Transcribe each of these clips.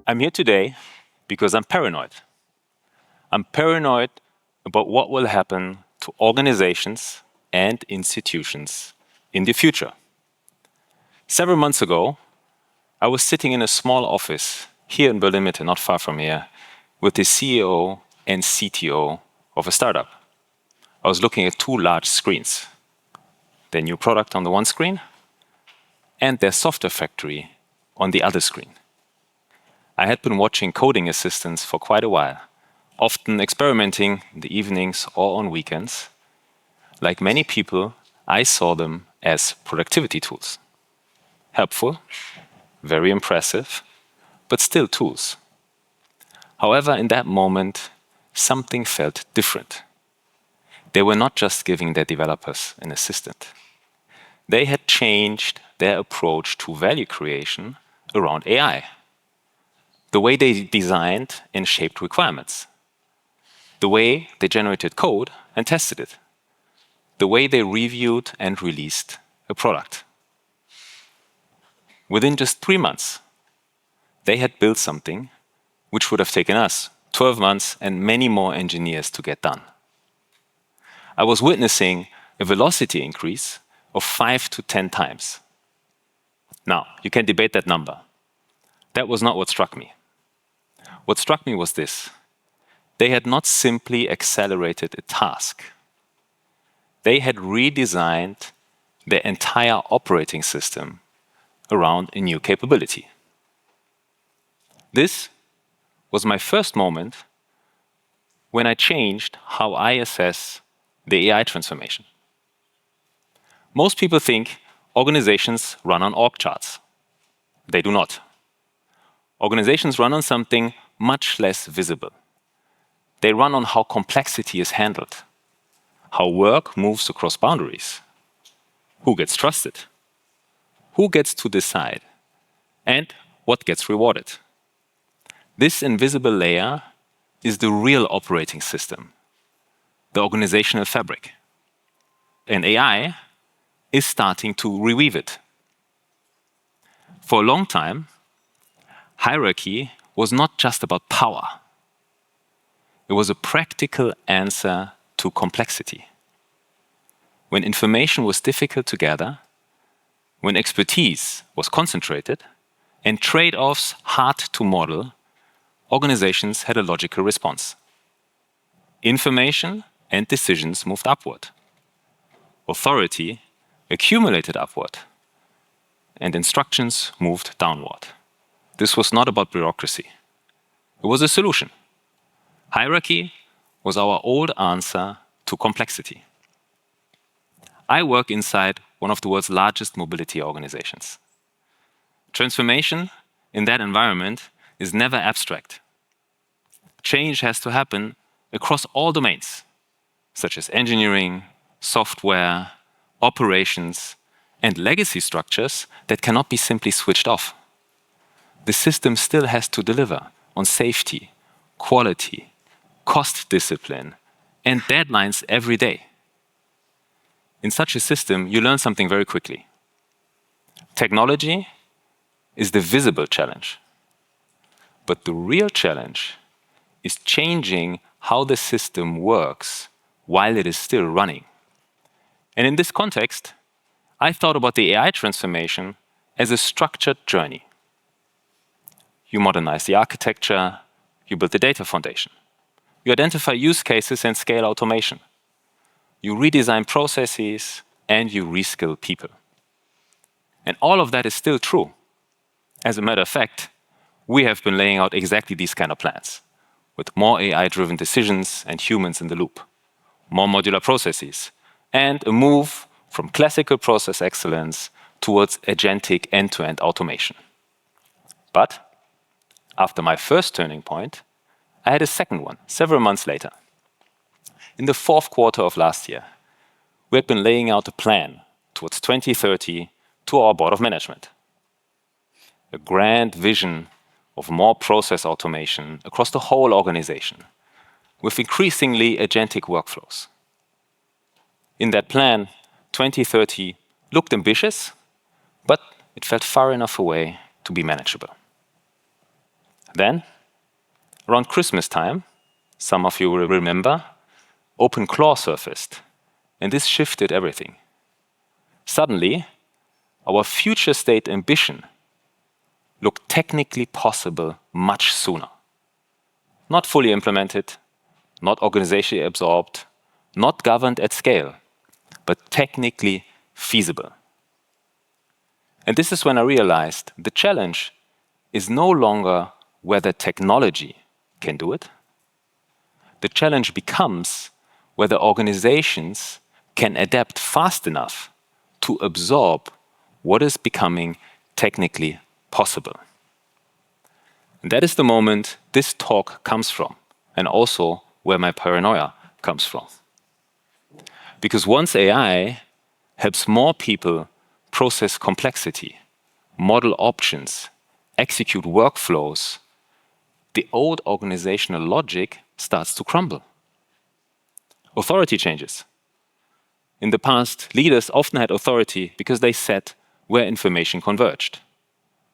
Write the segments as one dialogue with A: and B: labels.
A: I'm here today because I'm paranoid. I'm paranoid about what will happen to organizations and institutions in the future. Several months ago, I was sitting in a small office here in Berlin Mitte, not far from here, with the CEO and CTO of a startup. I was looking at two large screens, their new product on the one screen and their software factory on the other screen. I had been watching coding assistants for quite a while, often experimenting in the evenings or on weekends. Like many people, I saw them as productivity tools. Helpful, very impressive, but still tools. However, in that moment, something felt different. They were not just giving their developers an assistant. They had changed their approach to value creation around AI. The way they designed and shaped requirements. The way they generated code and tested it. The way they reviewed and released a product. Within just 3 months, they had built something which would have taken us 12 months and many more engineers to get done. I was witnessing a velocity increase of 5 to 10 times. Now, you can debate that number. That was not what struck me. What struck me was this. They had not simply accelerated a task. They had redesigned their entire operating system around a new capability. This was my first moment when I changed how I assess the AI transformation. Most people think organizations run on org charts. They do not. Organizations run on something much less visible. They run on how complexity is handled, how work moves across boundaries, who gets trusted, who gets to decide, and what gets rewarded. This invisible layer is the real operating system, the organizational fabric. And AI is starting to reweave it. For a long time, hierarchy was not just about power. It was a practical answer to complexity. When information was difficult to gather, when expertise was concentrated, and trade-offs hard to model, organizations had a logical response. Information and decisions moved upward. Authority accumulated upward, and instructions moved downward. This was not about bureaucracy. It was a solution. Hierarchy was our old answer to complexity. I work inside one of the world's largest mobility organizations. Transformation in that environment is never abstract. Change has to happen across all domains, such as engineering, software, operations, and legacy structures that cannot be simply switched off. The system still has to deliver on safety, quality, cost discipline, and deadlines every day. In such a system, you learn something very quickly. Technology is the visible challenge. But the real challenge is changing how the system works while it is still running. And in this context, I thought about the AI transformation as a structured journey. You modernize the architecture, you build the data foundation. You identify use cases and scale automation. You redesign processes and you reskill people. And all of that is still true. As a matter of fact, we have been laying out exactly these kind of plans, with more AI-driven decisions and humans in the loop, more modular processes, and a move from classical process excellence towards agentic end-to-end automation. But after my first turning point, I had a second one several months later. In the fourth quarter of last year, we had been laying out a plan towards 2030 to our board of management. A grand vision of more process automation across the whole organization, with increasingly agentic workflows. In that plan, 2030 looked ambitious, but it felt far enough away to be manageable. Then, around Christmas time, some of you will remember, OpenClaw surfaced, and this shifted everything. Suddenly, our future state ambition looked technically possible much sooner. Not fully implemented, not organizationally absorbed, not governed at scale, but technically feasible. And this is when I realized the challenge is no longer whether technology can do it. The challenge becomes whether organizations can adapt fast enough to absorb what is becoming technically possible. And that is the moment this talk comes from, and also where my paranoia comes from. Because once AI helps more people process complexity, model options, execute workflows, the old organizational logic starts to crumble. Authority changes. In the past, leaders often had authority because they sat where information converged.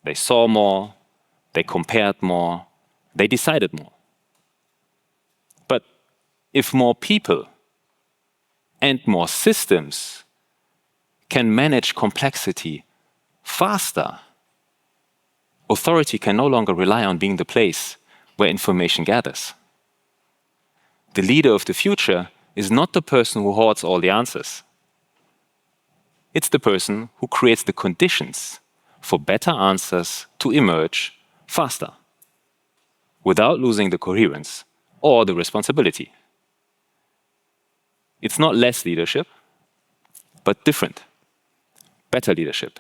A: They saw more, they compared more, they decided more. But if more people and more systems can manage complexity faster, authority can no longer rely on being the place where information gathers. The leader of the future is not the person who hoards all the answers. It's the person who creates the conditions for better answers to emerge faster, without losing the coherence or the responsibility. It's not less leadership, but different, better leadership.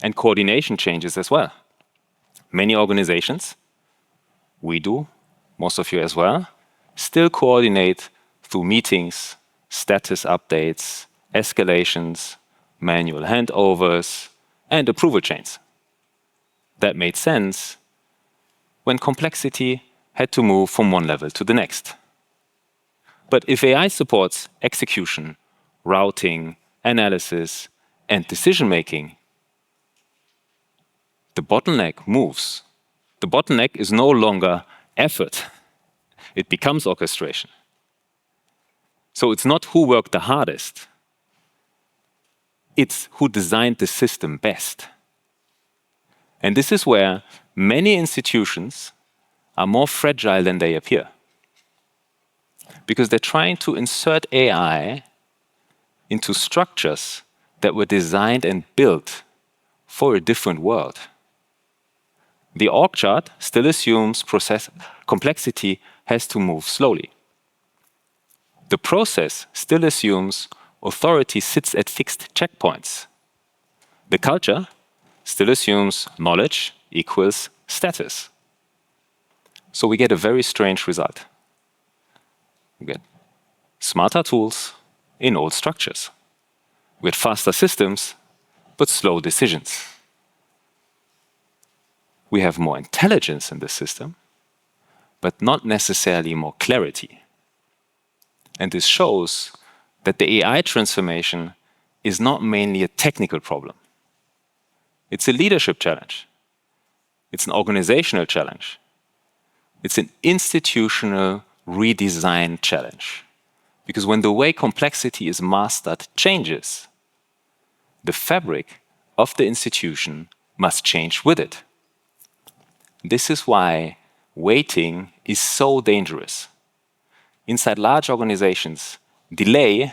A: And coordination changes as well. Many organizations, we do, most of you as well, still coordinate through meetings, status updates, escalations, manual handovers, and approval chains. That made sense when complexity had to move from one level to the next. But if AI supports execution, routing, analysis, and decision-making, the bottleneck moves. The bottleneck is no longer effort. It becomes orchestration. So it's not who worked the hardest. It's who designed the system best. And this is where many institutions are more fragile than they appear. Because they're trying to insert AI into structures that were designed and built for a different world. The org chart still assumes complexity has to move slowly. The process still assumes authority sits at fixed checkpoints. The culture still assumes knowledge equals status. So we get a very strange result. We get smarter tools in old structures. We get faster systems, but slow decisions. We have more intelligence in the system, but not necessarily more clarity. And this shows that the AI transformation is not mainly a technical problem. It's a leadership challenge. It's an organizational challenge. It's an institutional redesign challenge. Because when the way complexity is mastered changes, the fabric of the institution must change with it. This is why waiting is so dangerous. Inside large organizations, delay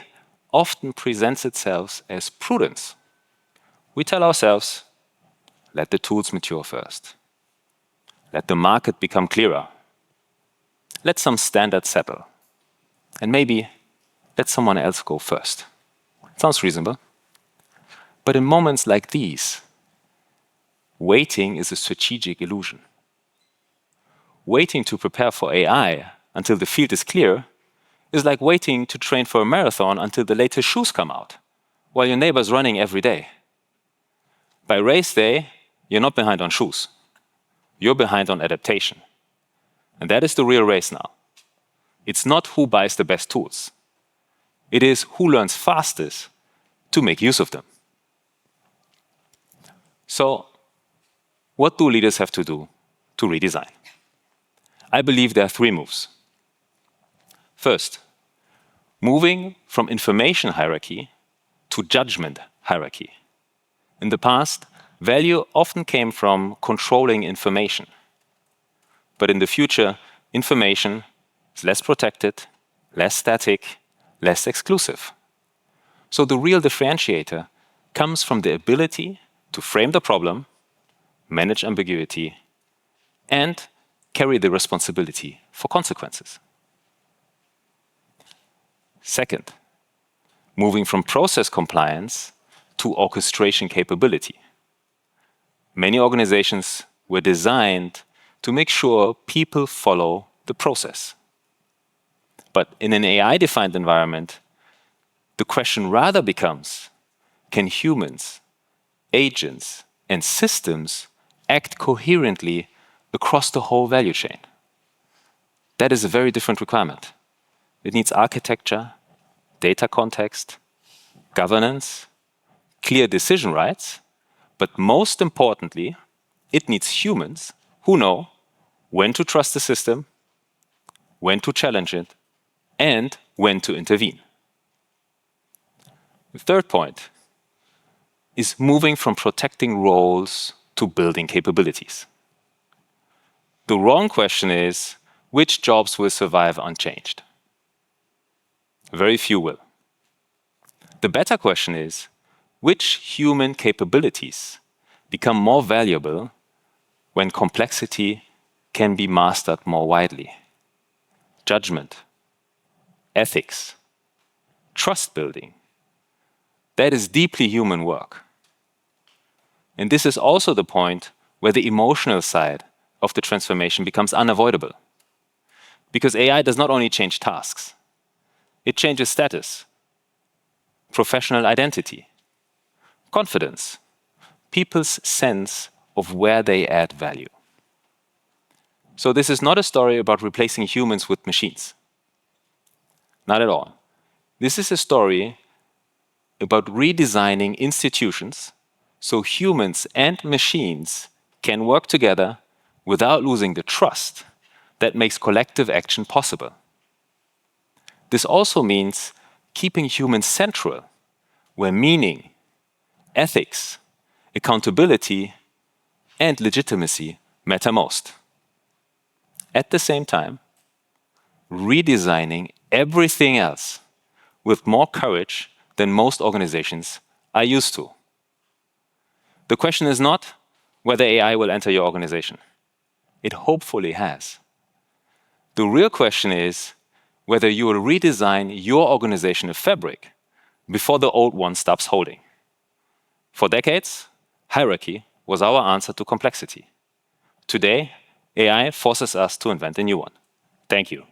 A: often presents itself as prudence. We tell ourselves, let the tools mature first. Let the market become clearer. Let some standards settle. And maybe let someone else go first. Sounds reasonable. But in moments like these, waiting is a strategic illusion. Waiting to prepare for AI until the field is clear is like waiting to train for a marathon until the latest shoes come out, while your neighbor's running every day. By race day, you're not behind on shoes. You're behind on adaptation. And that is the real race now. It's not who buys the best tools. It is who learns fastest to make use of them. So, what do leaders have to do to redesign. I believe there are three moves. First, moving from information hierarchy to judgment hierarchy. In the past, value often came from controlling information. But in the future, information is less protected, less static, less exclusive. So the real differentiator comes from the ability to frame the problem, manage ambiguity, and carry the responsibility for consequences. Second, moving from process compliance to orchestration capability. Many organizations were designed to make sure people follow the process. But in an AI-defined environment, the question rather becomes, can humans, agents, and systems act coherently across the whole value chain? That is a very different requirement. It needs architecture, data context, governance, clear decision rights, but most importantly, it needs humans who know when to trust the system, when to challenge it, and when to intervene. The third point is moving from protecting roles to building capabilities. The wrong question is, which jobs will survive unchanged? Very few will. The better question is, which human capabilities become more valuable when complexity can be mastered more widely? Judgment, ethics, trust building. That is deeply human work. And this is also the point where the emotional side of the transformation becomes unavoidable. Because AI does not only change tasks, it changes status, professional identity, confidence, people's sense of where they add value. So this is not a story about replacing humans with machines. Not at all. This is a story about redesigning institutions so humans and machines can work together without losing the trust that makes collective action possible. This also means keeping humans central, where meaning, ethics, accountability, and legitimacy matter most. At the same time, redesigning everything else with more courage than most organizations are used to. The question is not whether AI will enter your organization. It hopefully has. The real question is whether you will redesign your organizational fabric before the old one stops holding. For decades, hierarchy was our answer to complexity. Today, AI forces us to invent a new one. Thank you.